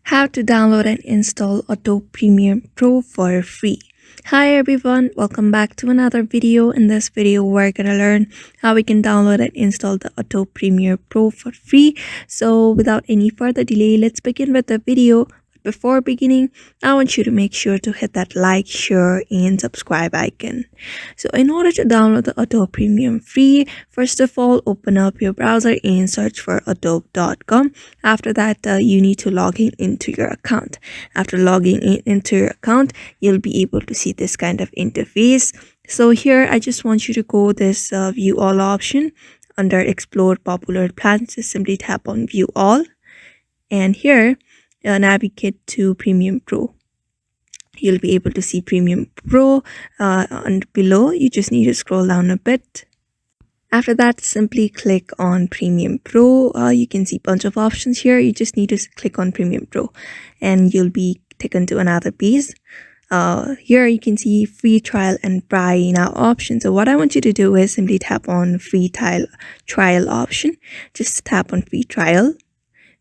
How to download and install Adobe Premiere Pro for free. Hi everyone, welcome back to another video. In this video, we're gonna learn how we can download and install the Adobe Premiere Pro for free. So without any further delay, let's begin with the video. Before beginning, I want you to make sure to hit that like, share, and subscribe icon. So in order to download the Adobe Premium free, first of all, open up your browser and search for adobe.com. After that, you need to log in into your account. After logging in into your account, you'll be able to see this kind of interface. So here, I just want you to go this view all option. Under explore popular plans, just simply tap on view all. And here, navigate to Premium Pro. You'll be able to see Premium Pro and below. You just need to scroll down a bit. After that, simply click on Premium Pro. You can see a bunch of options here. You just need to click on Premium Pro and you'll be taken to another page. Here you can see free trial and buy now option. So what I want you to do is simply tap on free trial option. Just tap on free trial.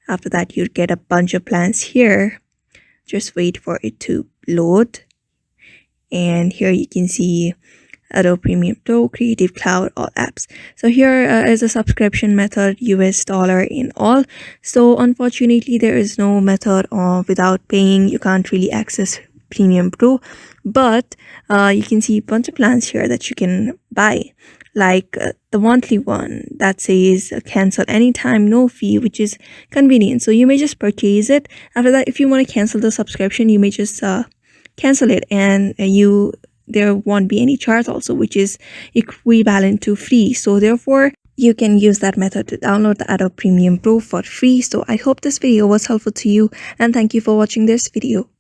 After that, you'll get a bunch of plans here. Just wait for it to load. And here you can see Adobe Premium Pro, Creative Cloud, all apps. So here is a subscription method, US dollar in all. So unfortunately, there is no method of without paying. You can't really access Premium Pro. But you can see a bunch of plans here that you can buy. Like the monthly one that says cancel anytime, no fee, which is convenient. So you may just purchase it. After that, if you want to cancel the subscription, you may just cancel it, and there won't be any charge also, which is equivalent to free. So therefore, you can use that method to download the Adobe Premium Pro for free. So I hope this video was helpful to you, and thank you for watching this video.